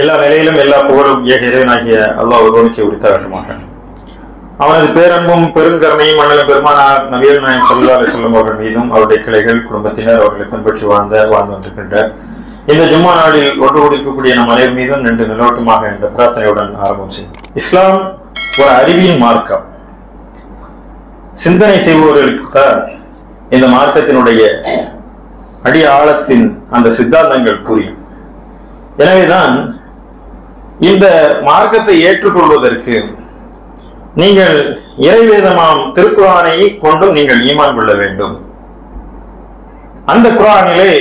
எல்லா நிலையிலும் எல்லா புகழும் ஏக இறைவனாகிய அல்லாஹ் ஒருவனுக்கே உரித்தாகட்டுமாக. அவனது பேரன்பும் பெருங்கருணையும் மன்னலும் பெருமானார் நபிகள் நாயகம் ஸல்லல்லாஹு அலைஹி வஸல்லம் அவர்கள் மீதும் அவருடைய கிளைகள் குடும்பத்தினர் அவர்களை பின்பற்றி வாழ்ந்து வந்திருக்கின்ற இந்த ஜும்மா நாளில் ஒன்று கொடுக்கக்கூடிய நம் அனைவர் மீதும் நின்று நிலவட்டுமாக என்ற பிரார்த்தனையுடன் ஆரம்பம் செய்யும். இஸ்லாம் ஒரு அறிவியல் மார்க்கம். சிந்தனை செய்பவர்களுக்கு தான் இந்த மார்க்கத்தினுடைய அடி ஆழத்தின் அந்த சித்தாந்தங்கள் புரியும். எனவேதான் இந்த மார்க்கத்தை ஏற்றுக்கொள்வதற்கு நீங்கள் இறைவேதமாம் திருக்குர்ஆனை கொண்டும் நீங்கள் ஈமான் கொள்ள வேண்டும். அந்த குர்ஆனிலே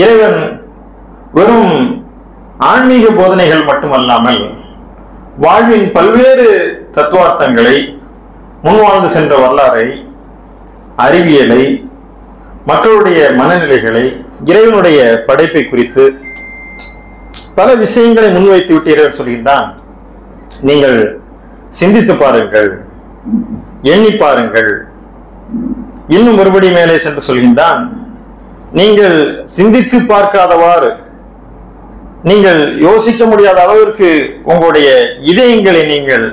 இறைவன் வெறும் ஆன்மீக போதனைகள் மட்டுமல்லாமல் வாழ்வின் பல்வேறு தத்துவார்த்தங்களை, முன்வாழ்ந்து சென்ற வரலாறை, அறிவியலை, மக்களுடைய மனநிலைகளை, இறைவனுடைய படைப்பை குறித்து பல விஷயங்களை முன்வைத்து விட்டு இறைவன் சொல்கின்றான், நீங்கள் சிந்தித்து பாருங்கள், எண்ணி பாருங்கள். இன்னும் மறுபடி மேலே சென்று சொல்கின்றான், நீங்கள் சிந்தித்து பார்க்காதவாறு, நீங்கள் யோசிக்க முடியாத அளவிற்கு உங்களுடைய இதயங்களை நீங்கள்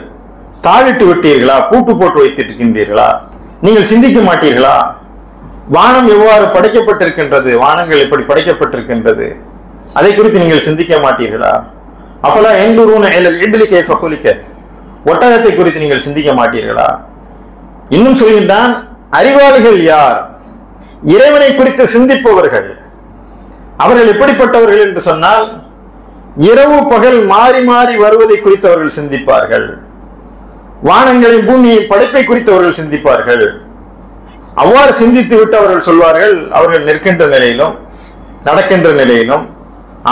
தாழிட்டு விட்டீர்களா, பூட்டு போட்டு வைத்திருக்கின்றீர்களா? நீங்கள் சிந்திக்க மாட்டீர்களா? வானம் எவ்வாறு படைக்கப்பட்டிருக்கின்றது, வானங்கள் எப்படி படைக்கப்பட்டிருக்கின்றது, அதை குறித்து நீங்கள் சிந்திக்க மாட்டீர்களா? அஃபலா யன்துரூன இலல் இப்லி கைஃப குலிகத், ஒட்டகத்தை குறித்து நீங்கள் சிந்திக்க மாட்டீர்களா? இன்னும் சொல்கின்றான், அறிவாளிகள் யார்? இறைவனை குறித்து சிந்திப்பவர்கள். அவர்கள் எப்படிப்பட்டவர்கள் என்று சொன்னால், இரவு பகல் மாறி மாறி வருவதை குறித்து அவர்கள் சிந்திப்பார்கள். வானங்களின் பூமியின் படைப்பை குறித்து அவர்கள் சிந்திப்பார்கள். அவ்வாறு சிந்தித்து விட்டு அவர்கள் சொல்வார்கள், அவர்கள் நிற்கின்ற நிலையிலும், நடக்கின்ற நிலையிலும்,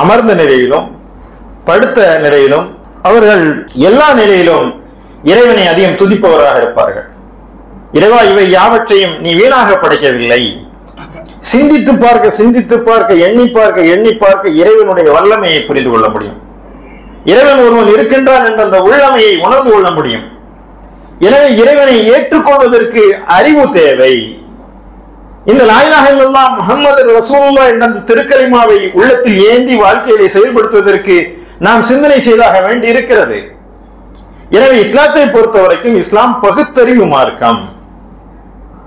அமர்ந்த நிலையிலும், படுத்த நிலையிலும், அவர்கள் எல்லா நிலையிலும் இறைவனை அதிகம் துதிப்பவராக இருப்பார்கள். இறைவா, இவை யாவற்றையும் நீ வீணாக படைக்கவில்லை. சிந்தித்து பார்க்க, எண்ணி பார்க்க இறைவனுடைய வல்லமையை புரிந்து கொள்ள முடியும். இறைவன் ஒருவன் இருக்கின்றான் என்ற அந்த உள்ளமையை உணர்ந்து கொள்ள முடியும். எனவே இறைவனை ஏற்றுக்கொள்வதற்கு அறிவு தேவை. இந்த லா இலாஹ இல்லல்லாஹ் முஹம்மது ரசூலுல்லாஹ் என்ற அந்த திருக்கலிமாவை உள்ளத்தில் ஏந்தி வாழ்க்கையை செயல்படுத்துவதற்கு நாம் சிந்தனை செய்தாக வேண்டி இருக்கிறது. எனவே இஸ்லாத்தை பொறுத்த வரைக்கும் இஸ்லாம் பகுத்தறிவு மார்க்கம்.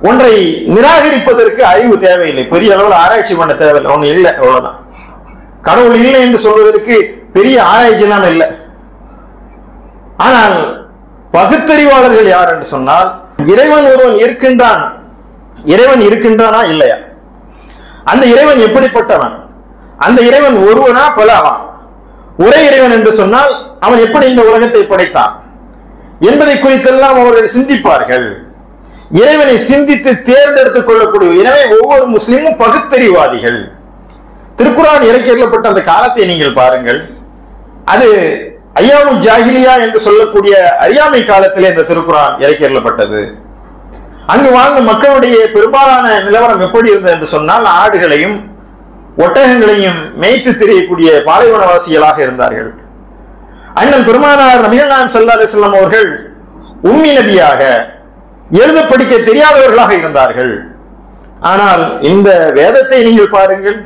ஒன்றை நிராகரிப்பதற்கு அறிவு தேவையில்லை, பெரிய அளவில் ஆராய்ச்சி பண்ண தேவையில்லை, ஒண்ணு இல்லை, அவ்வளவுதான். கடவுள் இல்லை என்று சொல்வதற்கு பெரிய ஆராய்ச்சி எல்லாம் இல்லை. ஆனால் பகுத்தறிவாளர்கள் யார் என்று சொன்னால், இறைவன் ஒருவன் இருக்கின்றான், இறைவன் இருக்கின்றானா இல்லையா, அந்த இறைவன் எப்படிப்பட்டவன், அந்த இறைவன் ஒருவனா பலவா, ஒரே இறைவன் என்று சொன்னால் அவன் எப்படி இந்த உலகத்தை படைத்தான் என்பதை குறித்தெல்லாம் அவர்கள் சிந்திப்பார்கள். இறைவனை சிந்தித்து தேர்ந்தெடுத்துக் கொள்ளக்கூடிய, எனவே ஒவ்வொரு முஸ்லிமும் பகுத்தறிவாதிகள். திருக்குர்ஆன் இறக்கியப்பட்ட அந்த காலத்தை நீங்கள் பாருங்கள். அது ஐயாமு ஜாஹிலியா என்று சொல்லக்கூடிய அறியாமை காலத்திலே இந்த திருக்குர்ஆன் இறக்கியப்பட்டது. அங்கு வாழ்ந்த மக்களுடைய பெரும்பாலான நிலவரம் எப்படி இருந்தது என்று சொன்னால், ஆடுகளையும் ஒட்டகங்களையும் மேய்த்து திரியக்கூடிய பாலைவனவாசிகளாக இருந்தார்கள். அண்ணன் பெருமானார் நபிகள் நாயகம் ஸல்லல்லாஹு அலைஹி வஸல்லம் அவர்கள் உம்மி நபியாக, எழுத படிக்க தெரியாதவர்களாக இருந்தார்கள். ஆனால் இந்த வேதத்தை நீங்கள் பாருங்கள்,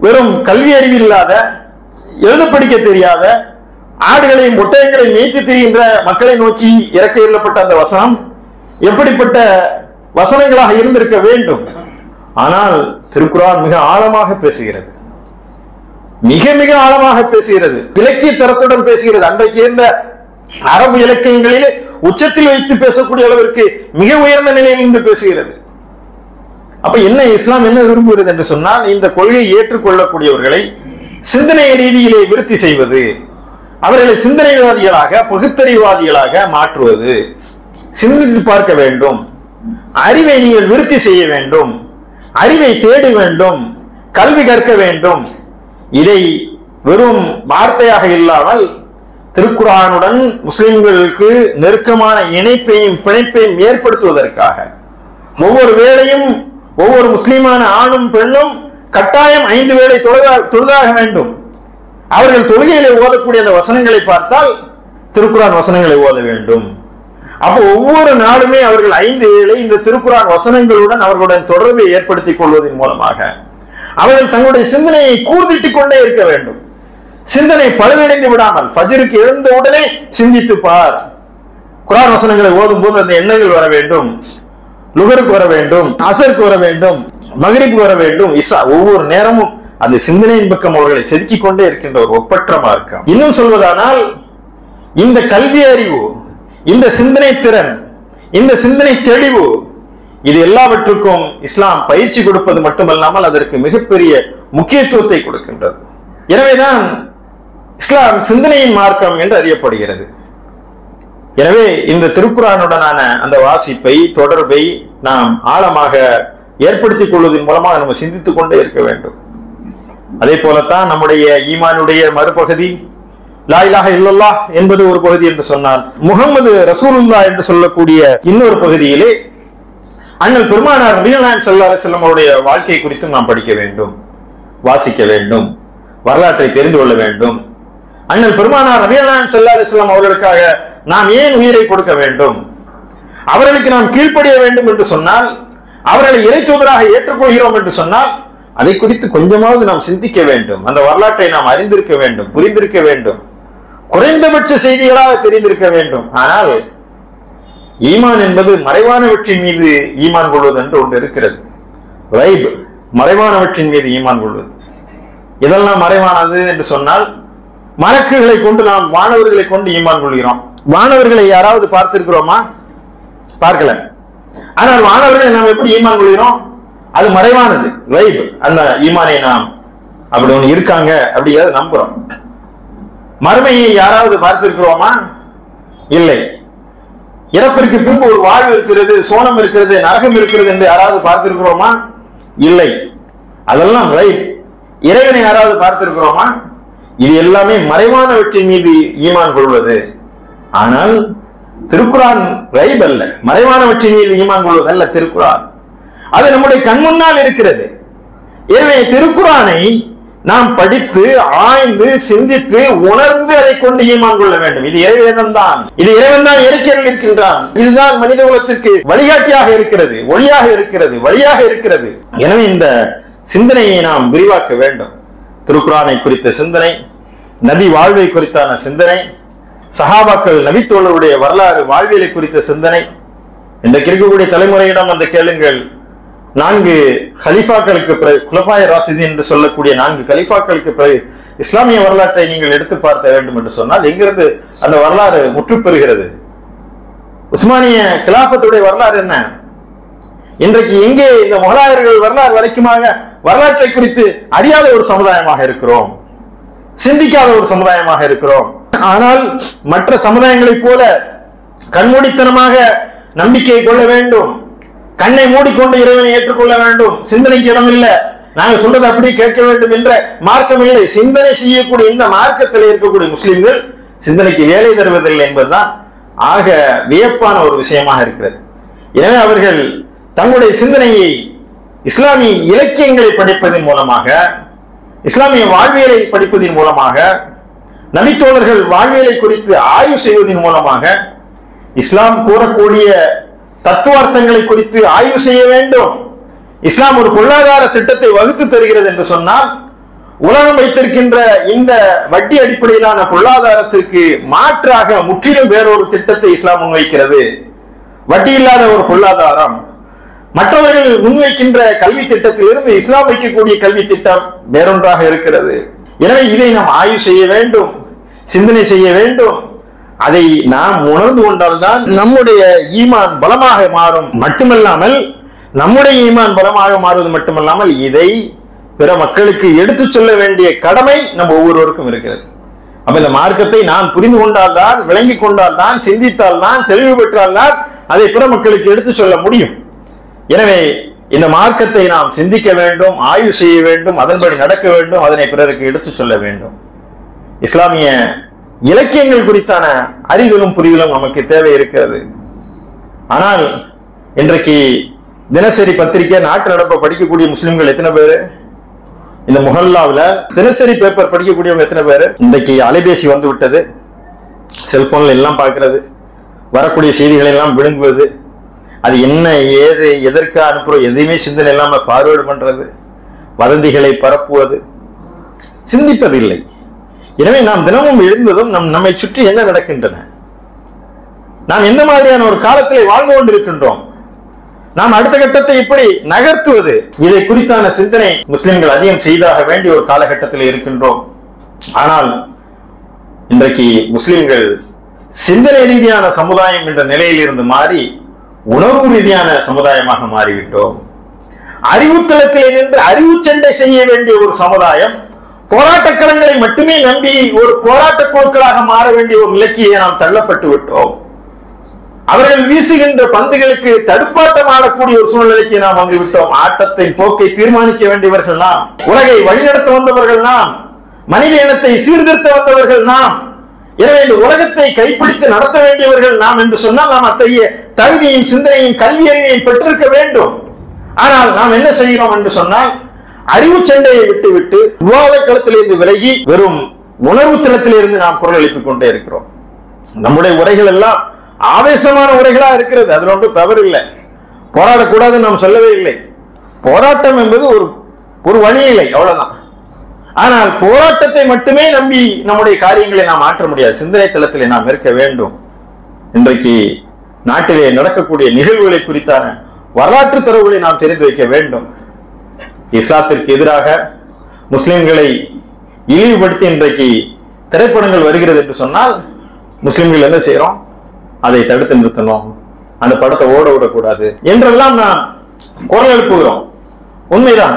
வெறும் கல்வி அறிவு இல்லாத, எழுத படிக்க தெரியாத, ஆடுகளையும் ஒட்டகங்களையும் மேய்த்து திரிகின்ற மக்களை நோக்கி இறக்கப்பட்ட அந்த வசனம் எப்படிப்பட்ட வசனங்களாக இருந்திருக்க வேண்டும். ஆனால் திருக்குர்ஆன் மிக ஆழமாக பேசுகிறது, மிக மிக ஆழமாக பேசுகிறது, இலக்கிய தரத்துடன் பேசுகிறது. அன்றைக்கு இருந்த அரபு இலக்கியங்களிலே உச்சத்தில் வைத்து பேசக்கூடிய அளவிற்கு மிக உயர்ந்த நிலையில் நின்று பேசுகிறது. அப்ப என்ன இஸ்லாம் என்ன விரும்புகிறது என்று சொன்னால், இந்த கொள்கையை ஏற்றுக்கொள்ளக்கூடியவர்களை சிந்தனை ரீதியிலே விருத்தி செய்வது, அவர்களை சிந்தனைவாதிகளாக, பகுத்தறிவாதிகளாக மாற்றுவது. சிந்தித்து பார்க்க வேண்டும், அறிவை நீங்கள் விருத்தி செய்ய வேண்டும், அறிவை தேட வேண்டும், கல்வி கற்க வேண்டும். இதை வெறும் வார்த்தையாக இல்லாமல் திருக்குர்ஆனுடன் முஸ்லிம்களுக்கு நெருக்கமான இணைப்பையும் பிணைப்பையும் ஏற்படுத்துவதற்காக ஒவ்வொரு வேளையும் ஒவ்வொரு முஸ்லிமான ஆணும் பெண்ணும் கட்டாயம் 5 வேளை தொழுதாக வேண்டும். அவர்கள் தொழுகையிலே ஓதக்கூடிய அந்த வசனங்களை பார்த்தால் திருக்குர்ஆன் வசனங்களை ஓத வேண்டும். அப்போ ஒவ்வொரு நாளுமே அவர்கள் 5 வேளை இந்த திருக்குர்ஆன் வசனங்களுடன் அவர்களுடன் தொடர்பை ஏற்படுத்திக் கொள்வதன் மூலமாக அவர்கள் தங்களுடைய சிந்தனையை கூர்திட்டுக் கொண்டே இருக்க வேண்டும். சிந்தனை பழுதடைந்து விடாமல் ஃபஜ்ருக்கு எழுந்த உடனே சிந்தித்து பார். குர்ஆன் வசனங்களை ஓதும் போது அந்த எண்ணங்கள் வர வேண்டும். லுகருக்கு வர வேண்டும், அசருக்கு வர வேண்டும், மக்ரிபுக்கு வர வேண்டும், இஷா, ஒவ்வொரு நேரமும் அந்த சிந்தனையின் பக்கம் அவர்களை செதுக்கிக் கொண்டே இருக்கின்ற ஒரு ஒப்பற்ற மார்க்கம். இன்னும் சொல்வதானால் இந்த கல்வி அறிவு, இந்த சிந்தனை திறன், இந்த சிந்தனை தெளிவு, இது எல்லாவற்றுக்கும் இஸ்லாம் பயிற்சி கொடுப்பது மட்டுமல்லாமல் அதற்கு மிகப்பெரிய முக்கியத்துவத்தை கொடுக்கின்றது. எனவேதான் இஸ்லாம் சிந்தனையின் மார்க்கம் என்று அறியப்படுகிறது. எனவே இந்த திருக்குர்ஆனுடனான அந்த வாசிப்பை, தொடர்பை நாம் ஆழமாக ஏற்படுத்திக் கொள்வதன் மூலமாக நம்ம சிந்தித்துக் கொண்டே இருக்க வேண்டும். அதே போலத்தான் நம்முடைய ஈமானுடைய மறுபகுதி லா இலாஹ இல்லல்லாஹ் என்பது ஒரு பகுதி என்று சொன்னால், முஹம்மது ரசூலுல்லாஹ் என்று சொல்லக்கூடிய இன்னொரு பகுதியிலே அண்ணல் பெருமானார் நபிகள் நாயகம் ஸல்லல்லாஹு அலைஹி வஸல்லம் அவருடைய வாழ்க்கை குறித்தும் நாம் படிக்க வேண்டும், வாசிக்க வேண்டும், வரலாற்றை தெரிந்து கொள்ள வேண்டும். அண்ணல் பெருமானார் நபிகள் நாயகம் ஸல்லல்லாஹு அலைஹி வஸல்லம் அவர்களுக்காக நாம் ஏன் உயிரை கொடுக்க வேண்டும், அவர்களுக்கு நாம் கீழ்ப்படிய வேண்டும் என்று சொன்னால், அவர்களை இறை தூதராக ஏற்றுக்கொள்கிறோம் என்று சொன்னால், அதை குறித்து கொஞ்சமாவது நாம் சிந்திக்க வேண்டும். அந்த வரலாற்றை நாம் அறிந்திருக்க வேண்டும், புரிந்திருக்க வேண்டும், குறைந்தபட்ச செய்திகளாக தெரிந்திருக்க வேண்டும். ஆனால் ஈமான் என்பது மறைவானவற்றின் மீது ஈமான் கொள்வது என்று ஒன்று இருக்கிறது. ரைப், மறைவானவற்றின் மீது ஈமான் கொள்வது. இதெல்லாம் மறைவானது என்று சொன்னால், மலக்குகளை கொண்டு நாம் வானவர்களை கொண்டு ஈமான் கொள்கிறோம். வானவர்களை யாராவது பார்த்திருக்கிறோமா? பார்க்கல. ஆனால் வானவர்களை நாம் எப்படி ஈமான் கொள்கிறோம்? அது மறைவானது, ரைப். அந்த ஈமானை நாம் அப்படி ஒன்று இருக்காங்க அப்படிங்கிறத நம்புறோம். மறுமையை யாராவது பார்த்திருக்கிறோமா? இல்லை. இறப்பிற்கு பின்பு ஒரு வாழ்வு இருக்கிறது, சோனம் இருக்கிறது, நரகம் இருக்கிறது என்று யாராவது பார்த்திருக்கிறோமா? இல்லை. அதெல்லாம் ரைப். இறைவனை யாராவது பார்த்திருக்கிறோமா? இது எல்லாமே மறைவானவற்றின் மீது ஈமான் கொள்வது. ஆனால் திருக்குர்ஆன் ரைப் அல்ல, மறைவானவற்றின் மீது ஈமான் கொள்வது அல்ல திருக்குர்ஆன். அது நம்முடைய கண் முன்னால் இருக்கிறது. எனவே திருக்குர்ஆனை நாம் படித்து ஆய்ந்து சிந்தித்து உணர்ந்து அதை கொண்டு ஈமான் கொள்ள வேண்டும். இது இறைவேதம் தான், இது இறைவன் தான் இறைக்கையில் இருக்கின்றான். இதுதான் மனித குலத்திற்கு வழிகாட்டியாக இருக்கிறது, ஒளியாக இருக்கிறது, வழியாக இருக்கிறது. எனவே இந்த சிந்தனையை நாம் விரிவாக்க வேண்டும். திருக்குர்ஆனை குறித்த சிந்தனை, நபி வாழ்வை குறித்தான சிந்தனை, சஹாபாக்கள் நபித்தோழருடைய வரலாறு வாழ்வியலை குறித்த சிந்தனை. இன்றைக்கு இருக்கக்கூடிய தலைமுறையிடம் அந்த கேளுங்கள். 4 கலிஃபாக்களுக்கு பிறகு, குலஃபாய ராசிதீன் என்று சொல்லக்கூடிய 4 கலிஃபாக்களுக்கு பிறகு இஸ்லாமிய வரலாற்றை நீங்கள் எடுத்து பார்க்க வேண்டும் என்று சொன்னால் எங்கிருந்து அந்த வரலாறு முற்று பெறுகிறது? உஸ்மானிய கிலாஃபத்துடைய வரலாறு என்ன? இன்றைக்கு எங்கே இந்த முகலாயர்கள் வரலாறு வரைக்குமாக வரலாற்றை குறித்து அறியாத ஒரு சமுதாயமாக இருக்கிறோம், சிந்திக்காத ஒரு சமுதாயமாக இருக்கிறோம். ஆனால் மற்ற சமுதாயங்களைப் போல கண்மூடித்தனமாக நம்பிக்கை கொள்ள வேண்டும், கண்ணை மூடிக்கொண்டு இறைவனை ஏற்றுக்கொள்ள வேண்டும், சிந்தனைக்கு இடம் இல்லை, நாங்கள் சொல்றது அப்படியே கேட்க வேண்டும் என்ற மார்க்கம் இல்லை. சிந்தனை செய்யக்கூடிய இந்த மார்க்கத்தில் இருக்கக்கூடிய முஸ்லிம்கள் சிந்தனைக்கு வேலை தருவதில்லை என்பதுதான் ஆக வியப்பான ஒரு விஷயமாக இருக்கிறது. எனவே அவர்கள் தங்களுடைய சிந்தனையை இஸ்லாமிய இலக்கியங்களை படிப்பதன் மூலமாக, இஸ்லாமிய வாழ்வியலை படிப்பதன் மூலமாக, நபித்தோழர்கள் வாழ்வியலை குறித்து ஆய்வு செய்வதன் மூலமாக, இஸ்லாம் கூறக்கூடிய தத்துவார்த்தங்களை குறித்து ஆய்வு செய்ய வேண்டும். இஸ்லாம் ஒரு பொருளாதார திட்டத்தை வகுத்து தருகிறது என்று சொன்னால், உலகம் வைத்திருக்கின்ற இந்த வட்டி அடிப்படையிலான பொருளாதாரத்திற்கு மாற்றாக முற்றிலும் வேறொரு திட்டத்தை இஸ்லாம் முன்வைக்கிறது. வட்டி இல்லாத ஒரு பொருளாதாரம். மற்றவர்கள் முன்வைக்கின்ற கல்வி திட்டத்திலிருந்து இஸ்லாம் வைக்கக்கூடிய கல்வி திட்டம் வேறொன்றாக இருக்கிறது. எனவே இதை நாம் ஆய்வு செய்ய வேண்டும், சிந்தனை செய்ய வேண்டும். அதை நாம் உணர்ந்து கொண்டால்தான் நம்முடைய ஈமான் பலமாக மாறும். மட்டுமல்லாமல் நம்முடைய ஈமான் பலமாக மாறுவது மட்டுமல்லாமல் இதை பிற மக்களுக்கு எடுத்து சொல்ல வேண்டிய கடமை நம்ம ஒவ்வொருவருக்கும் இருக்கிறது. அப்ப இந்த மார்க்கத்தை நான் புரிந்து கொண்டால்தான், விளங்கி கொண்டால்தான், சிந்தித்தால்தான், தெளிவு பெற்றால்தான் அதை பிற மக்களுக்கு எடுத்து சொல்ல முடியும். எனவே இந்த மார்க்கத்தை நாம் சிந்திக்க வேண்டும், ஆய்வு செய்ய வேண்டும், அதன்படி நடக்க வேண்டும், அதனை பிறருக்கு எடுத்து சொல்ல வேண்டும். இஸ்லாமிய இலக்கியங்கள் குறித்தான அறிதலும் புரிதலும் நமக்கு தேவை இருக்கிறது. ஆனால் இன்றைக்கு தினசரி பத்திரிகை, நாட்டு நடப்பை படிக்கக்கூடிய முஸ்லிம்கள் எத்தனை பேரு? இந்த முஹல்லாவில் தினசரி பேப்பர் படிக்கக்கூடியவங்க எத்தனை பேரு? இன்றைக்கு அலைபேசி வந்து விட்டது, செல்போன்ல எல்லாம் பார்க்கிறது, வரக்கூடிய செய்திகளை எல்லாம் விழுங்குவது, அது என்ன ஏது எதற்கு அனுப்புறோம் எதையுமே சிந்தனை இல்லாம ஃபார்வேர்டு பண்றது, வதந்திகளை பரப்புவது, சிந்திப்பதில்லை. எனவே நாம் தினமும் எழுந்ததும் நம்மை சுற்றி என்ன நடக்கின்றன, நாம் எந்த மாதிரியான ஒரு காலத்திலே வாழ்ந்து கொண்டிருக்கின்றோம், நாம் அடுத்த கட்டத்தை எப்படி நகர்த்துவது, இதை குறித்தான சிந்தனை முஸ்லிம்கள் அதிகம் செய்தாக வேண்டிய ஒரு காலகட்டத்தில் இருக்கின்றோம். ஆனால் இன்றைக்கு முஸ்லிம்கள் சிந்தனை ரீதியான சமுதாயம் என்ற நிலையில் இருந்து மாறி உணர்வு ரீதியான சமுதாயமாக மாறிவிட்டோம். அறிவுத்தளத்திலே நின்று அறிவு சண்டை செய்ய வேண்டிய ஒரு சமுதாயம், போராட்ட களங்களை மட்டுமே நம்பி ஒரு போராட்ட குழுக்களாக மாற வேண்டிய ஒரு நிலைக்கு நாம் தள்ளப்பட்டு விட்டோம். அவர்கள் வீசுகின்ற பந்துகளுக்கு தடுப்பாட்டம் ஆடக்கூடிய ஒரு சூழ்நிலைக்கு நாம் வந்துவிட்டோம். ஆட்டத்தின் போக்கை தீர்மானிக்க வேண்டியவர்கள் நாம், உலகை வழிநடத்த வந்தவர்கள் நாம், மனித இனத்தை சீர்திருத்த வந்தவர்கள் நாம். எனவே இந்த உலகத்தை கைப்பிடித்து நடத்த வேண்டியவர்கள் நாம் என்று சொன்னால் நாம் அத்தகைய தகுதியின் சிந்தனையும் கல்வி அறிவையும் பெற்றிருக்க வேண்டும். ஆனால் நாம் என்ன செய்கிறோம் என்று சொன்னால் அறிவு சண்டையை விட்டுவிட்டு விவாத களத்திலிருந்து விலகி வெறும் உணர்வு தளத்திலிருந்து நாம் குரல் எழுப்பிக் கொண்டே இருக்கிறோம். நம்முடைய உரைகள் எல்லாம் ஆவேசமான உரைகளா இருக்கிறது, அதுல ஒன்றும் தவறு இல்லை. போராடக்கூடாதுன்னு நாம் சொல்லவே இல்லை. போராட்டம் என்பது ஒரு வழிநிலை, அவ்வளவுதான். ஆனால் போராட்டத்தை மட்டுமே நம்பி நம்முடைய காரியங்களை நாம் மாற்ற முடியாது. சிந்தனை தளத்திலே நாம் இருக்க வேண்டும். இன்றைக்கு நாட்டிலே நடக்கக்கூடிய நிகழ்வுகளை குறித்தான வரலாற்று தரவுகளை நாம் தெரிந்து வைக்க வேண்டும். இஸ்லாத்திற்கு எதிராக முஸ்லிம்களை இழிவுபடுத்தி இன்றைக்கு திரைப்படங்கள் வருகிறது என்று சொன்னால் முஸ்லிம்கள் என்ன செய்யறோம்? அதை தடுத்து நிறுத்தணும், அந்த படத்தை ஓட விடக்கூடாது என்றெல்லாம் நாம் குரல் எழுப்புகிறோம். உண்மைதான்,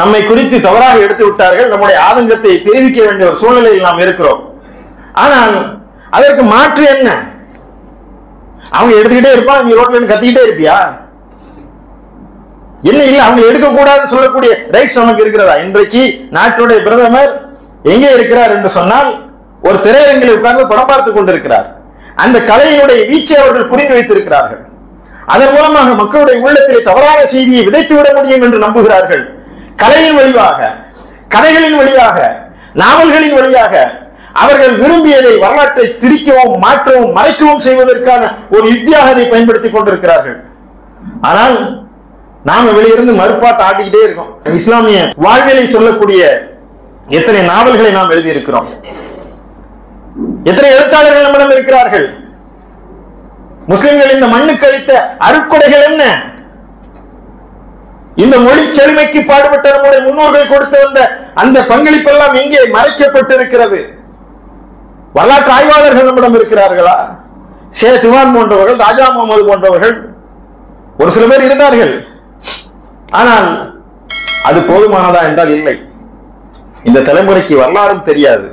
நம்மை குறித்து தவறாக எடுத்து விட்டார்கள், நம்முடைய ஆதங்கத்தை தெரிவிக்க வேண்டிய ஒரு சூழ்நிலையில் நாம் இருக்கிறோம். ஆனால் அதற்கு மாற்று என்ன? அவங்க எடுத்துக்கிட்டே இருப்பான், நீ ரோட்ல கத்திக்கிட்டே இருப்பியா? என்ன இல்லை, அவங்க எடுக்கக்கூடாதுன்னு சொல்லக்கூடிய ரைட்ஸ் நமக்கு இருக்கிறதா? இன்றைக்கு நாட்டுடைய பிரதமர் எங்கே இருக்கிறார் என்று சொன்னால் ஒரு திரையரங்கில் உட்கார்ந்து படம் பார்த்துக் கொண்டிருக்கிறார். அந்த கலையினுடைய வீச்சை அவர்கள் புரிந்து வைத்திருக்கிறார்கள். அதன் மூலமாக மக்களுடைய உள்ளத்திலே தவறான செய்தியை விதைத்து விட முடியும் என்று நம்புகிறார்கள். கலையின் வழியாக, கதைகளின் வழியாக, நாவல்களின் வழியாக அவர்கள் விரும்பியதை வரலாற்றை திரிக்கவும் மாற்றவும் மறைக்கவும் செய்வதற்கான ஒரு யுத்தியாக அதை பயன்படுத்திக் கொண்டிருக்கிறார்கள். ஆனால் நாம வெளியிருந்து மறுபாட்டு ஆட்டிக்கிட்டே இருக்கோம். இஸ்லாமிய வாழ்வியலை சொல்லக்கூடிய எத்தனை நாவல்களை நாம் எழுதியிருக்கிறோம், எத்தனை எழுத்தாளர்கள் நம்மிடம் இருக்கிறார்கள். முஸ்லிம்கள் இந்த மண்ணுக்கு அளித்த அருட்கொடைகள் என்ன? இந்த மொழி செழுமைக்கு பாடுபட்ட நம்முடைய முன்னோர்கள் கொடுத்து வந்த அந்த பங்களிப்பெல்லாம் எங்கே மறைக்கப்பட்டிருக்கிறது? வரலாற்று ஆய்வாளர்கள் நம்மிடம் இருக்கிறார்களா? திவான் போன்றவர்கள், ராஜா முகமது போன்றவர்கள், ஒரு சில பேர் இருந்தார்கள். ஆனால் அது போதுமானதா என்றால் இல்லை. இந்த தலைமுறைக்கு வரலாறும் தெரியாது.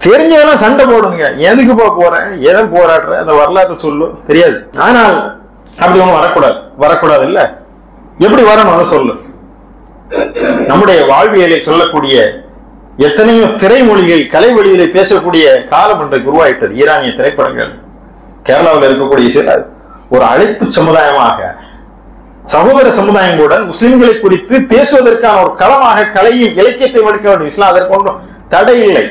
தெரிஞ்சதெல்லாம் சண்டை போடுங்க, எதுக்கு போறேன், எதை போராடுற, அந்த வரலாற்று சொல்லு தெரியாது. ஆனால் அப்படி ஒன்றும் வரக்கூடாது இல்ல. எப்படி வரணும் அதை சொல்லு. நம்முடைய வாழ்வியலை சொல்லக்கூடிய எத்தனையோ திரைமொழிகள் கலை வழிகளை பேசக்கூடிய காலம் இன்றைக்கு உருவாயிட்டது. ஈரானிய திரைப்படங்கள், கேரளாவில் இருக்கக்கூடிய சில ஒரு அழைப்பு சமுதாயமாக, சகோதர சமுதாயம் கூட முஸ்லிம்களை குறித்து பேசுவதற்கான ஒரு களமாக கலையும் இலக்கியத்தை வடிக்க வேண்டும். இஸ்லாம் அதற்கு ஒன்றும் தடை இல்லை.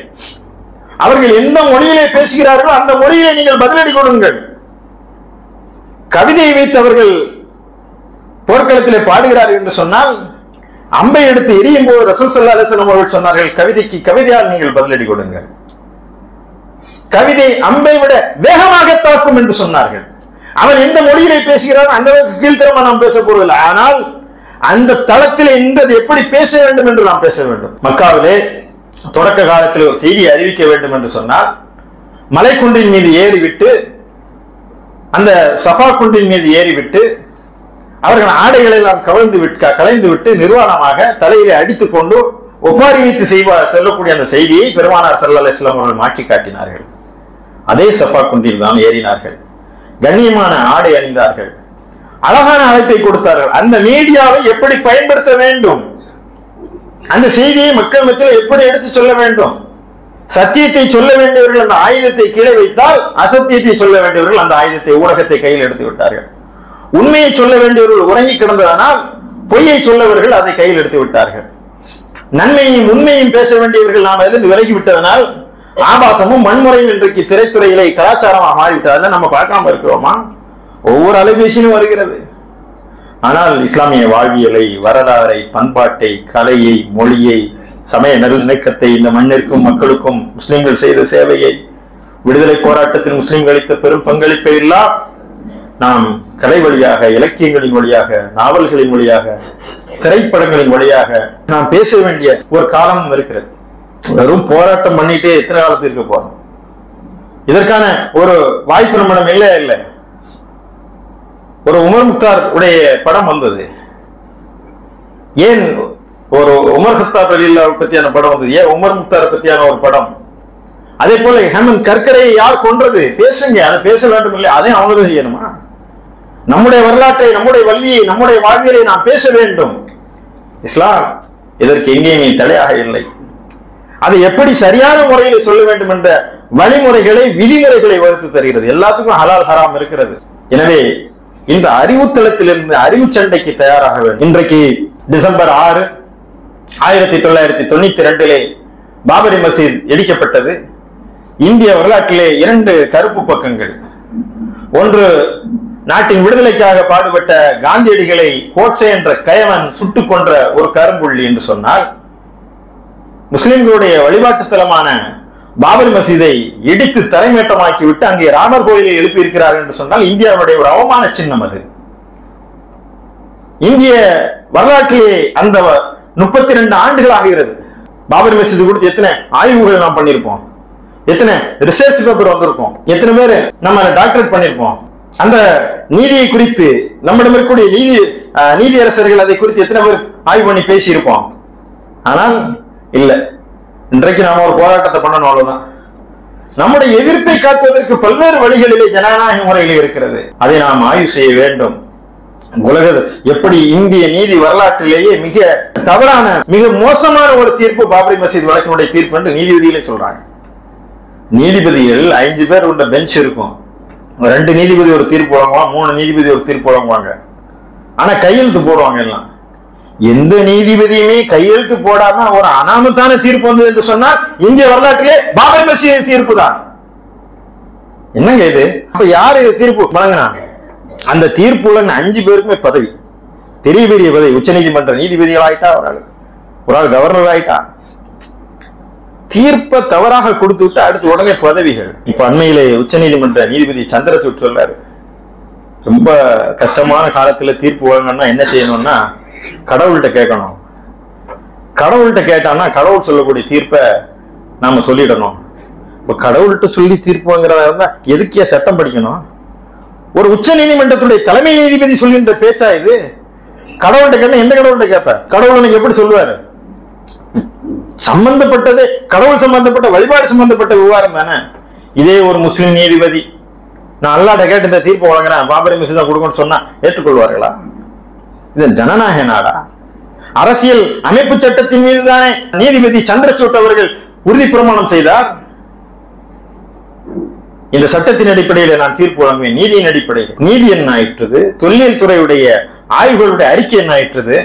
அவர்கள் எந்த மொழியிலே பேசுகிறார்களோ அந்த மொழியிலே நீங்கள் பதிலடி கொடுங்கள். கவிதையை வைத்து அவர்கள் போர்க்களத்திலே பாடுகிறார்கள் என்று சொன்னால் அம்பை எடுத்து எரியும் போது ரசூல் ஸல்லல்லாஹு அலைஹி வஸல்லம் அவர்கள் சொன்னார்கள், கவிதைக்கு கவிதையால் நீங்கள் பதிலடி கொடுங்கள். கவிதை அம்பை விட வேகமாக தாக்கும் என்று சொன்னார்கள். அவன் எந்த மொழியிலே பேசுகிறான் அந்த கீழ்த்தரமா நாம் பேச போவதில்லை. ஆனால் அந்த தளத்தில் என்பது எப்படி பேச வேண்டும் என்று நாம் பேச வேண்டும். மக்காவிலே தொடக்க காலத்தில் ஒரு செய்தியை அறிவிக்க வேண்டும் என்று சொன்னால் மலைக்குன்றின் மீது ஏறிவிட்டு, அந்த சஃபா குன்றின் மீது ஏறிவிட்டு அவர்கள் ஆடைகளை எல்லாம் களைந்து விட்டு நிர்வாணமாக தலையிலே அடித்துக் கொண்டு ஒப்பாரி வைத்து சொல்லக்கூடிய அந்த செய்தியை பெருமானார் ஸல்லல்லாஹு அலைஹி வஸல்லம் அவர்கள் மாற்றி காட்டினார்கள். அதே சஃபா குன்றில் தான் ஏறினார்கள், கண்ணியமான ஆடை அணிந்தார்கள், அழகான அழைப்பை கொடுத்தார்கள். அந்த மீடியாவை எப்படி பயன்படுத்த வேண்டும், அந்த செய்தியை மக்கள் மத்தியில் எப்படி எடுத்து சொல்ல வேண்டும். சத்தியத்தை சொல்ல வேண்டியவர்கள் அந்த ஆயுதத்தை கீழே வைத்தால், அசத்தியத்தை சொல்ல வேண்டியவர்கள் அந்த ஆயுதத்தை ஊடகத்தை கையில் எடுத்து விட்டார்கள். உண்மையை சொல்ல வேண்டியவர்கள் உறங்கி கிடந்ததனால் பொய்யை சொல்லவர்கள் அதை கையில் எடுத்து விட்டார்கள். நன்மையும் உண்மையும் பேச வேண்டியவர்கள் நாம் அதிலிருந்து விலகி விட்டதனால் ஆபாசமும் வன்முறையும் இன்றைக்கு திரைத்துறையிலே கலாச்சாரமாக மாறிவிட்டதால் நம்ம பார்க்காம இருக்கிறோமா? ஒவ்வொரு அலைபேசியிலும் வருகிறது. ஆனால் இஸ்லாமிய வாழ்வியலை, வரலாறை, பண்பாட்டை, கலையை, மொழியை, சமய நல்லிணக்கத்தை, இந்த மண்ணிற்கும் மக்களுக்கும் முஸ்லிம்கள் செய்த சேவையை, விடுதலை போராட்டத்தில் முஸ்லிம்கள் அளித்த பெரும் பங்களிப்பை எல்லாம் நாம் கலை வழியாக, இலக்கியங்களின் வழியாக, நாவல்களின் வழியாக, திரைப்படங்களின் வழியாக நாம் பேச வேண்டிய ஒரு காலமும் இருக்கிறது. வெறும் போராட்டம் பண்ணிட்டே எத்தனை காலத்திற்கு போறோம்? இதற்கான ஒரு வாய்ப்பு நம்மிடம் இல்லை. ஒரு உமர் முக்தார் உடைய படம் வந்தது. ஏன் ஒரு உமர் ஹத்தாப் ரலியல்லாஹு பத்தியான படம் வந்தது? ஏன் உமர் முக்தார் பத்தியான ஒரு படம்? அதே போல ஹேமந்த் கர்கரையை யார் கொன்றது? பேசுங்க, அதை பேச வேண்டும் இல்லை, அதையும் அவங்க தான் செய்யணுமா? நம்முடைய வரலாற்றை, நம்முடைய வலியை, நம்முடைய வாழ்வியலை நாம் பேச வேண்டும். இஸ்லாம் இதற்கு எங்கேயுமே தடையாக இல்லை. அதை எப்படி சரியான முறையில் சொல்ல வேண்டும் என்ற வழிமுறைகளை, விதிமுறைகளை வகுத்து தருகிறது. எல்லாத்துக்கும் ஹலால் ஹராம் இருக்கிறது. எனவே இந்த அறிவுத்தளத்திலிருந்து அறிவு சண்டைக்கு தயாராக வேண்டும். இன்றைக்கு டிசம்பர் 6, 1992 பாபரி மசீத் இடிக்கப்பட்டது. இந்திய வரலாற்றிலே 2 கருப்பு பக்கங்கள். ஒன்று, நாட்டின் விடுதலைக்காக பாடுபட்ட காந்தியடிகளை கோட்சே என்ற கயவன் சுட்டுக் கொன்ற ஒரு கரும்புள்ளி என்று சொன்னால், முஸ்லிம்களுடைய வழிபாட்டு தலமான பாபரி மசீதை இடித்து தரைமேட்டமாக்கி விட்டு அங்கே ராமர் கோயிலை எழுப்பி இருக்கிறார் என்று சொன்னால் இந்தியாவுடைய ஒரு அவமான சின்னம் அது. இந்திய வரலாற்றிலே அந்த 32 ஆண்டுகள் ஆகிறது. பாபரி மசீது கொடுத்து எத்தனை ஆய்வுகள் நாம் பண்ணியிருப்போம், எத்தனை ரிசர்ச் பேப்பர் வந்திருக்கோம், எத்தனை பேர் நம்ம டாக்டரேட் பண்ணியிருப்போம். அந்த நீதியை குறித்து நம்மிடம் இருக்கக்கூடிய நீதியரசர்கள் அதை குறித்து எத்தனை பேர் ஆய்வு பண்ணி பேசியிருப்போம். ஆனால் இல்ல, இன்றைக்கு நாம ஒரு போராட்டத்தை பண்ணணும், அவ்வளவுதான். நம்முடைய எதிர்ப்பை காட்டுவதற்கு பல்வேறு வழிகளிலே ஜனநாயக முறையில் இருக்கிறது. அதை நாம் ஆய்வு செய்ய வேண்டும். உலக எப்படி இந்திய நீதி வரலாற்றிலேயே மிக தவறான, மிக மோசமான ஒரு தீர்ப்பு பாபரி மசீத் வழக்கினுடைய தீர்ப்பு என்று நீதிபதிகளே சொல்றாங்க. நீதிபதிகள் 5 பேர் உள்ள பெஞ்ச் இருக்கும். 2 நீதிபதி ஒரு தீர்ப்பு வழங்குவாங்க, 3 நீதிபதி ஒரு தீர்ப்பு வழங்குவாங்க. ஆனா கையெழுத்து போடுவாங்க எல்லாம். எந்த நீதிபதியுமே கையெழுத்து போடாம ஒரு அனாமத்தான தீர்ப்பு வந்தது என்று சொன்னால் இந்திய வரலாற்றிலே பாபரி மசீத் தீர்ப்பு தான். என்னங்க இது? அப்ப யாரு இது தீர்ப்பு வழங்கினாங்க? அந்த தீர்ப்பு வழங்கின 5 பேருக்குமே பதவி, பெரிய பெரிய பதவி. உச்ச நீதிமன்ற நீதிபதிகள் ஆயிட்டா, ஒரு ஆள் கவர்னர் ஆயிட்டா. தீர்ப்பை தவறாக கொடுத்து விட்டு அடுத்து உடனே பதவிகள். இப்ப அண்மையிலே உச்ச நீதிமன்ற நீதிபதி சந்திரசூட் சொல்றாரு, ரொம்ப கஷ்டமான காலத்துல தீர்ப்பு வழங்கணும்னா என்ன செய்யணும்னா கடவுள்கிட்ட கேட்கணும். கடவுள்கிட்ட கேட்டான்னா கடவுள் சொல்லக்கூடிய தீர்ப்பை நாம சொல்லிடணும். இப்ப கடவுள்கிட்ட சொல்லி தீர்ப்பு வாங்குறதா இருந்தா எதுக்கே சட்டம் படிக்கணும்? ஒரு உச்ச நீதிமன்றத்துடைய தலைமை நீதிபதி சொல்கின்ற பேச்சா இது? கடவுள்கிட்ட கேட்டா எந்த கடவுள்கிட்ட கேட்ப? கடவுள் எனக்கு எப்படி சொல்லுவாரு? சம்பந்தப்பட்டது கடவுள் சம்பந்தப்பட்ட, வழிபாடு சம்பந்தப்பட்ட விவகாரம் தானே. இதே ஒரு முஸ்லிம் நீதிபதி நான் அல்லாஹ்ட்ட கேட்டு இந்த தீர்ப்பு வழங்குறேன், பாபரி மசீதை கொடுக்கணும்னு சொன்னா ஏற்றுக்கொள்வார்களா? இது ஜனநாயக நாடா? அரசியல் அமைப்பு சட்டத்தின் மீது தானே நீதிபதி சந்திரசூட் அவர்கள் உறுதி பிரமாணம் செய்தார். இந்த சட்டத்தின் அடிப்படையில் நான் தீர்ப்பு வழங்குவேன், நீதியின் அடிப்படையில். நீதி என்ன ஆயிற்றது? தொல்லியல் துறையுடைய ஆய்வுகளுடைய அறிக்கை என்ன ஆயிற்றது?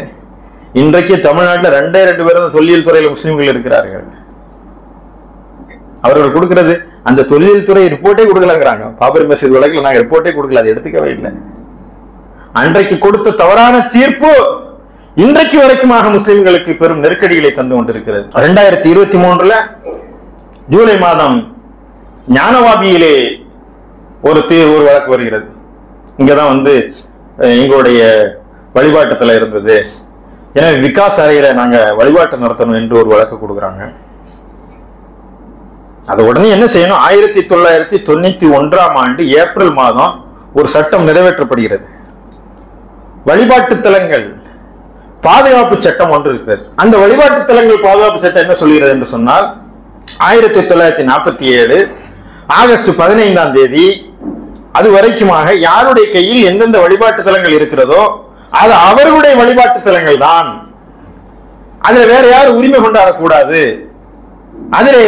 இன்றைக்கு தமிழ்நாட்டில் 2 பேர் தொல்லியல் துறையில் முஸ்லிம்கள் இருக்கிறார்கள். அவர்கள் கொடுக்கிறது அந்த தொல்லியல் துறை ரிப்போர்ட்டே கொடுக்கலங்கிறாங்க. பாபரி மசீத் வழக்கில் நாங்கள் ரிப்போர்ட்டே கொடுக்கல, அதை எடுத்துக்கவே இல்லை. அன்றைக்கு கொடுத்த தவறான தீர்ப்பு இன்றைக்கு வரைக்குமாக முஸ்லிம்களுக்கு பெரும் நெருக்கடிகளை தந்து கொண்டிருக்கிறது. 2023 ஜூலை மாதம் ஞானவாபியிலே ஒரு வழக்கு வருகிறது. இங்கதான் எங்களுடைய வழிபாட்டுல இருந்தது, எனவே விகாஸ் அறையில நாங்க வழிபாட்டு நடத்தணும் என்று ஒரு வழக்கு கொடுக்குறாங்க. அது உடனே என்ன செய்யணும்? 1991 ஆண்டு ஏப்ரல் மாதம் ஒரு சட்டம் நிறைவேற்றப்படுகிறது. வழிபாட்டு தலங்கள் பாதுகாப்பு சட்டம் ஒன்று இருக்கிறது. அந்த வழிபாட்டு தலங்கள் பாதுகாப்பு சட்டம் என்ன சொல்கிறது என்று சொன்னால், 1947 ஆகஸ்ட் 15 அது வரைக்குமாக யாருடைய கையில் எந்தெந்த வழிபாட்டு தலங்கள் இருக்கிறதோ அது அவர்களுடைய வழிபாட்டு தலங்கள் தான். அதுல வேற யாரும் உரிமை கொண்டாடக்கூடாது, அதிலே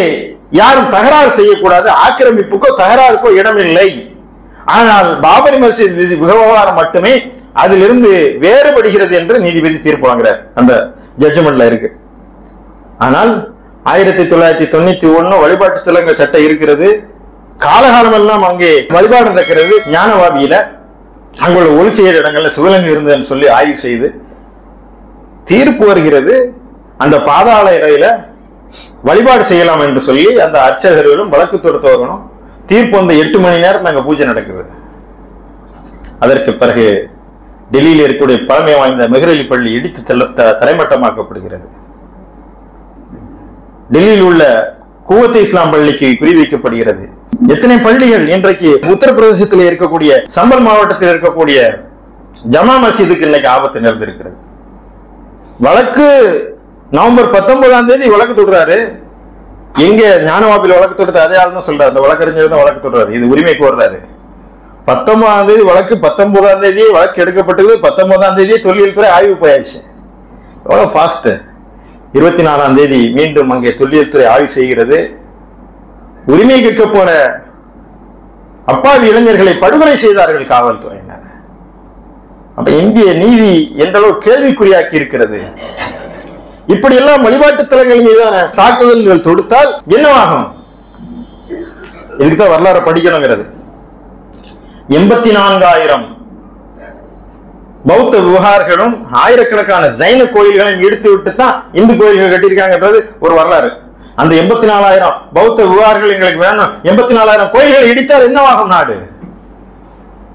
யாரும் தகராறு செய்யக்கூடாது, ஆக்கிரமிப்புக்கோ தகராறுக்கோ இடமில்லை. ஆனால் பாபரி மசீத் விவகாரம் மட்டுமே அதிலிருந்து வேறுபடுகிறது என்று நீதிபதி தீர்ப்பு வாங்குறார். அந்த ஜட்ஜ்மெண்ட்ல இருக்கு. ஆனால் 1991 வழிபாட்டு தலங்கள் சட்டம் இருக்கிறது. காலகாலம் எல்லாம் அங்கே வழிபாடு நடக்கிறது. ஞானவாபியில அங்குள்ள ஒளிச்செய்கிற இடங்கள்ல சிவலிங்கம் இருந்ததுன்னு சொல்லி ஆய்வு செய்து தீர்ப்பு வருகிறது. அந்த பாதாள அறையில வழிபாடு செய்யலாம் என்று சொல்லி அந்த அர்ச்சகர்களும் வழக்கு தொடுத்தவர்களும் தீர்ப்பு வந்து 8 மணி நேரம் அங்க பூஜை நடக்குது. அதற்கு பிறகு டெல்லியில் இருக்கக்கூடிய பழமை வாய்ந்த மெஹ்ரலி பள்ளி இடித்து தரைமட்டமாக்கப்படுகிறது. டெல்லியில் உள்ள குவத் இஸ்லாம் பள்ளிக்கு குறிவைக்கப்படுகிறது. எத்தனை பள்ளிகள் இன்றைக்கு உத்தரப்பிரதேசத்தில் இருக்கக்கூடிய சம்பல் மாவட்டத்தில் இருக்கக்கூடிய ஜமா மசீதுக்கு இன்னைக்கு ஆபத்து நேர்ந்திருக்கிறது. வழக்கு நவம்பர் 19ஆம் தேதி வழக்கு தொடுறாரு. எங்க ஞானவாபில் வழக்கு தொடுத்த அதே ஆள் தான் சொல்றாரு, அந்த வழக்கறிஞர் தான் வழக்கு தொடுறாரு, இது உரிமை கோர்றாரு. 19ஆம் தேதி வழக்கு, 19ஆம் தேதியே வழக்கு எடுக்கப்பட்டது, 19ஆம் தேதியே தொல்லியல் துறை ஆய்வு போயாச்சு. எவ்வளவு ஃபாஸ்ட்! 24ஆம் தேதி மீண்டும் அங்கே தொல்லியல் துறை ஆய்வு செய்கிறது. உரிமை கேட்க போற அப்பாவி இளைஞர்களை படுகொலை செய்தார்கள் காவல்துறையினர். அப்ப இந்திய நீதி எந்த அளவு கேள்விக்குறியாக்கி இருக்கிறது. இப்படி எல்லாம் வழிபாட்டு தலங்கள் மீதான தாக்குதல்கள் தொடுத்தால் என்னவாகும்? இதுக்குதான் வரலாறு படிக்கணுங்கிறது. 84,000 பௌத்த விவகாரங்களும் ஆயிரக்கணக்கான ஜைன கோயில்களையும் இடித்து விட்டு தான் இந்து கோயில்கள் கட்டியிருக்காங்கன்றது ஒரு வரலாறு. அந்த 84,000 பௌத்த விவகாரங்கள் எங்களுக்கு வேணும், 84,000 கோயில்களை இடித்தால் என்னவாகும் நாடு?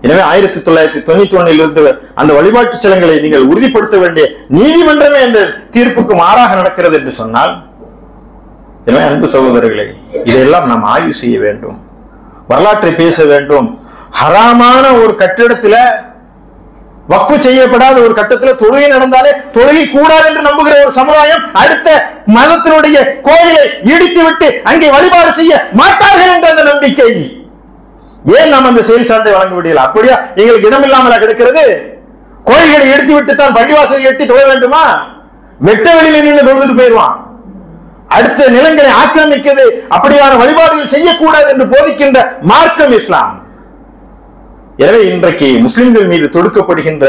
எனவே 1991 இருந்து அந்த வழிபாட்டு சிலங்களை நீங்கள் உறுதிப்படுத்த வேண்டிய நீதிமன்றமே அந்த தீர்ப்புக்கு மாறாக நடக்கிறது என்று சொன்னால், எனவே அன்பு சகோதரர்களே, இதையெல்லாம் நாம் ஆய்வு செய்ய வேண்டும், வரலாற்றை பேச வேண்டும். ஹராமான ஒரு கட்டிடத்துல, வக்ஃபு செய்யப்படாத ஒரு கட்டத்தில் தொழுகை நடந்தாலே தொழுகை கூடாது என்று நம்புகிற ஒரு சமுதாயம் அடுத்த மதத்தினுடைய கோயிலை இடித்து விட்டு அங்கே வழிபாடு செய்ய மாட்டார்கள் என்ற அந்த நம்பிக்கை ஏன் நாம் அந்த செயல் சான்றை வழங்க முடியல? அப்படியா எங்களுக்கு இடமில்லாமல் கிடைக்கிறது? கோயில்களை எடுத்து விட்டு தான் பள்ளிவாசல் எட்டி தொழ வேண்டுமா? வெட்ட வெளியில் நின்று தொழுதுட்டு போயிடுவான். அடுத்த நிலங்களை ஆக்கிரமிக்கிறது, அப்படியான வழிபாடுகள் செய்யக்கூடாது என்று போதிக்கின்ற மார்க்கம் இஸ்லாம். எனவே இன்றைக்கு முஸ்லிம்கள் மீது தொடுக்கப்படுகின்ற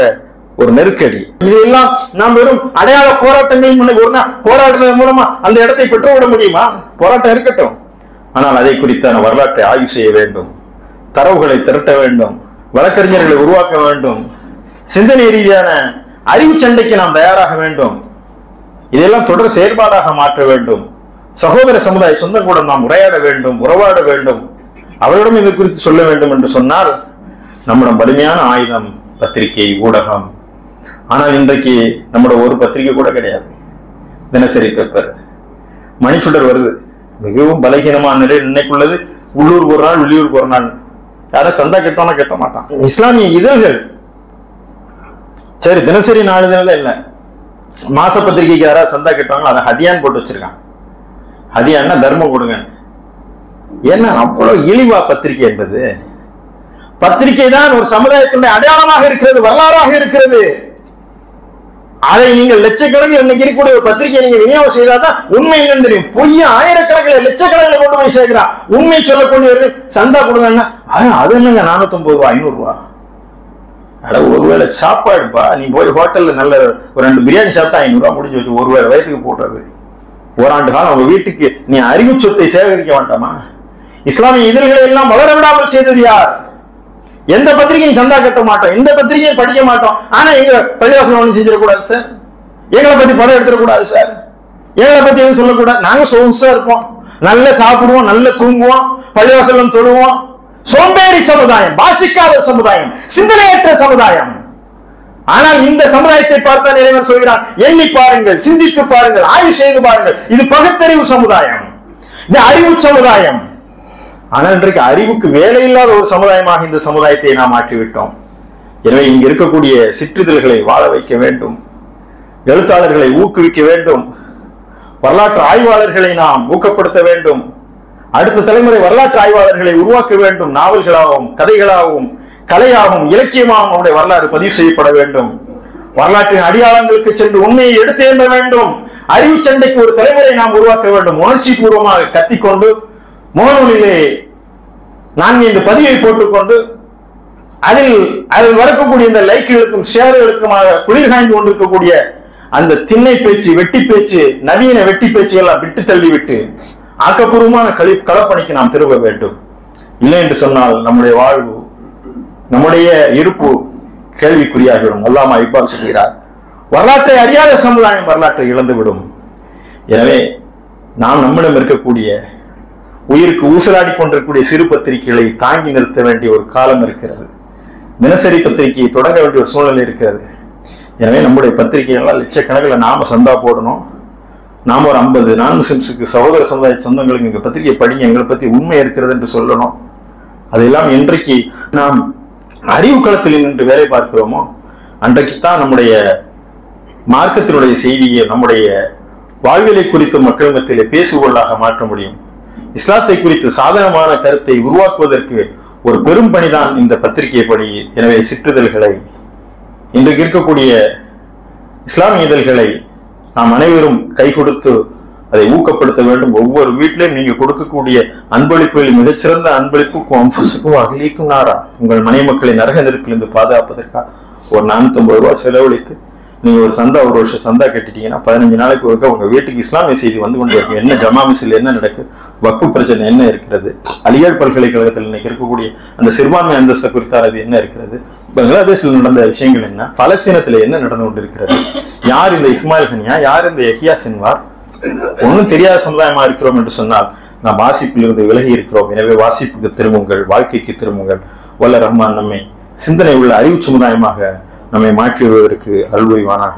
ஒரு நெருக்கடி, இதெல்லாம் நாம் வெறும் அடையாள போராட்டங்களின் போராடுறது மூலமா அந்த இடத்தை பெற்றுவிட முடியுமா? போராட்டம் இருக்கட்டும், ஆனால் அதை குறித்தான வரலாற்றை ஆய்வு செய்ய வேண்டும், தரவுகளை திரட்ட வேண்டும், வழக்கறிஞர்களை உருவாக்க வேண்டும், சிந்தனை ரீதியான அறிவு சண்டைக்கு நாம் தயாராக வேண்டும். இதெல்லாம் தொடர் செயல்பாடாக மாற்ற வேண்டும். சகோதர சமுதாய சொந்தம் கூட நாம் உரையாட வேண்டும், உறவாட வேண்டும், அவரிடம் இது குறித்து சொல்ல வேண்டும் என்று சொன்னால் நம்மிடம் வலிமையான ஆயுதம் பத்திரிகை, ஊடகம். ஆனால் இன்றைக்கு நம்மளோட ஒரு பத்திரிகை கூட கிடையாது. தினசரி பேப்பர், மணிச்சுடர் வருது, மிகவும் பலகீனமான நிலையில் நினைக்குள்ளது. உள்ளூர் ஒரு நாள், வெளியூருக்கு ஒரு நாள். யாரும் சந்தா கெட்டோம்னா கெட்ட மாட்டான். இஸ்லாமிய இதழ்கள் சரி, தினசரி நாளிதழ் இல்ல, மாச பத்திரிகைக்கு யாராவது சந்தா கெட்டவங்க அதை ஹதியான் போட்டு வச்சிருக்கான். ஹதியான்னா தர்மம் கொடுங்க. ஏன்னா அவ்வளவு இழிவா பத்திரிகை என்பது? பத்திரிகை தான் ஒரு சமுதாயத்தினுடைய அடையாளமாக இருக்கிறது, வரலாறாக இருக்கிறது. அதை நீங்கள் லட்சக்கணக்கில் இன்னைக்கு இருக்கக்கூடிய ஒரு பத்திரிகை நீங்க விநியோகம் செய்தாதான் உண்மை என்னன்னு தெரியும். பொய்ய ஆயிரக்கணக்கில் லட்சக்கணக்கில் கொண்டு போய் சேர்க்கிறான். உண்மை சொல்லக்கூடியவர்கள் சந்தா கொடுங்கன்னா அது என்னங்க 450 ரூபா, 500 ரூபா. ஒருவேளை சாப்பாடுப்பா, நீ போய் ஹோட்டல்ல நல்ல ஒரு 2 பிரியாணி சாப்பிட்டா 500 ரூபா முடிஞ்சு வச்சு, ஒருவேளை வயதுக்கு போடுறது. ஓராண்டு காலம் உங்க வீட்டுக்கு நீ அறிவு சொத்தை சேகரிக்க வேண்டாமா? இஸ்லாமிய இதழ்களை எல்லாம் வளர விடாமல் செய்தது யார்? எந்த பத்திரிகையும் சந்தா கட்ட மாட்டோம், எந்த பத்திரிகையும் படிக்க மாட்டோம். ஆனா எங்க பள்ளிவாசல் ஒன்றும் செஞ்சிடக்கூடாது சார், எங்களை பத்தி படம் எடுத்துடக்கூடாது சார், எங்களை பத்தி எதுவும் சொல்லக்கூடாது. நாங்க சொகுசா இருப்போம், நல்ல சாப்பிடுவோம், நல்ல தூங்குவோம், பள்ளிவாசலும் தொழுவோம். சோம்பேறி சமுதாயம், வாசிக்காத சமுதாயம், சிந்தனையற்ற சமுதாயம். ஆனால் இந்த சமுதாயத்தை பார்த்தா இறைவன் சொல்கிறான், எண்ணி பாருங்கள், சிந்தித்து பாருங்கள், ஆய்வு செய்து பாருங்கள். இது பகுத்தறிவு சமுதாயம், இது அறிவு சமுதாயம். ஆனால் இன்றைக்கு அறிவுக்கு வேலை இல்லாத ஒரு சமுதாயமாக இந்த சமுதாயத்தை நாம் மாற்றிவிட்டோம். எனவே இங்கு இருக்கக்கூடிய சிற்றிதழ்களை வாழ வைக்க வேண்டும், எழுத்தாளர்களை ஊக்குவிக்க வேண்டும், வரலாற்று ஆய்வாளர்களை நாம் ஊக்கப்படுத்த வேண்டும், அடுத்த தலைமுறை வரலாற்று ஆய்வாளர்களை உருவாக்க வேண்டும். நாவல்களாகவும் கதைகளாகவும் கலையாகவும் இலக்கியமாகவும் நம்முடைய வரலாறு பதிவு செய்யப்பட வேண்டும். வரலாற்றின் அடியாளங்களுக்கு சென்று உண்மையை எடுத்து எண்ண வேண்டும். அறிவு சண்டைக்கு ஒரு தலைமுறை நாம் உருவாக்க வேண்டும். உணர்ச்சி பூர்வமாக கத்திக்கொண்டு முகநூலிலே 4 பதிவை போட்டுக்கொண்டு அதில் வரக்கூடிய இந்த லைக்குகளுக்கும் ஷேர்களுக்குமாக குளிர் காய்ந்து கொண்டிருக்கக்கூடிய அந்த திண்ணை பேச்சு, வெட்டி பேச்சு, நவீன வெட்டி பேச்சுகள் விட்டு தள்ளிவிட்டு ஆக்கப்பூர்வமான களப்பணிக்கு நாம் திரும்ப வேண்டும். இல்லை என்று சொன்னால் நம்முடைய வாழ்வு, நம்முடைய இருப்பு கேள்விக்குறியாகிவிடும். அல்லாமா இக்பால் சொல்கிறார், வரலாற்றை அறியாத சமுதாயம் வரலாற்றை இழந்துவிடும். எனவே நாம் நம்மிடம் இருக்கக்கூடிய உயிருக்கு ஊசலாடி கொண்டிருக்கக்கூடிய சிறு பத்திரிகைகளை தாங்கி நிறுத்த வேண்டிய ஒரு காலம் இருக்கிறது. தினசரி பத்திரிகையை தொடங்க வேண்டிய ஒரு சூழ்நிலை இருக்கிறது. எனவே நம்முடைய பத்திரிகைகள்லாம் லட்சக்கணக்கில் நாம சந்தா போடணும். நாம ஒரு 50 நான்கு சகோதர சமுதாய சொந்தங்களுக்கு எங்க பத்திரிகை படிங்க, எங்களை பத்தி உண்மை இருக்கிறது என்று சொல்லணும். அதெல்லாம் என்றைக்கு நாம் அறிவு களத்தில் நின்று வேலை பார்க்கிறோமோ அன்றைக்குத்தான் நம்முடைய மார்க்கத்தினுடைய செய்தியை நம்முடைய வாழ்வியலை குறித்து மக்கள் மத்தியிலே பேசுபொருளாக மாற்ற முடியும். இஸ்லாத்தை குறித்து சாதகமான கருத்தை உருவாக்குவதற்கு ஒரு பெரும் பணிதான் இந்த பத்திரிகை பணி. எனவே சிற்றிதழ்களை, இன்றைக்கு இருக்கக்கூடிய இஸ்லாமிய இதழ்களை நாம் அனைவரும் கை கொடுத்து அதை ஊக்கப்படுத்த வேண்டும். ஒவ்வொரு வீட்டிலையும் நீங்க கொடுக்கக்கூடிய அன்பளிப்புகளில் மிகச்சிறந்த அன்பளிப்புக்கும் அம்பசுக்கும் அகலிக்கும் நாரா, உங்கள் மனை மக்களை நரக நெருப்பிலிருந்து பாதுகாப்பதற்காக ஒரு 450 ரூபாய் செலவழித்து நீங்க ஒரு சந்தா, ஒரு வருஷம் சந்தா கட்டிட்டீங்கன்னா 15 நாளைக்கு ஒருக்க உங்க வீட்டுக்கு இஸ்லாமிய செய்தி வந்து கொண்டு இருக்கும். என்ன ஜமா மிசில் என்ன நடக்கு, வக்கு பிரச்சனை என்ன இருக்கிறது, அலியாட் பல்கலைக்கழகத்தில் இன்னைக்கு இருக்கக்கூடிய அந்த சிறுபான்மை அந்தஸ்து குறித்தானது என்ன இருக்கிறது, பங்களாதேஷில் நடந்த விஷயங்கள் என்ன, பலஸ்தீனத்தில் என்ன நடந்து கொண்டிருக்கிறது, யார் இந்த இஸ்மாயில் ஹனியா, யார் இந்த யஹ்யா சின்வார், ஒன்றும் தெரியாத சமுதாயமா இருக்கிறோம் என்று சொன்னால் நாம் வாசிப்பிலிருந்து விலகி இருக்கிறோம். எனவே வாசிப்புக்கு திரும்புங்கள், வாழ்க்கைக்கு திரும்புங்கள். வல்ல ரஹ்மான் நம்மை சிந்தனை உள்ள அறிவு சமுதாயமாக நம்மை மாற்றி வருவதற்கு அருள்புரிவானாக.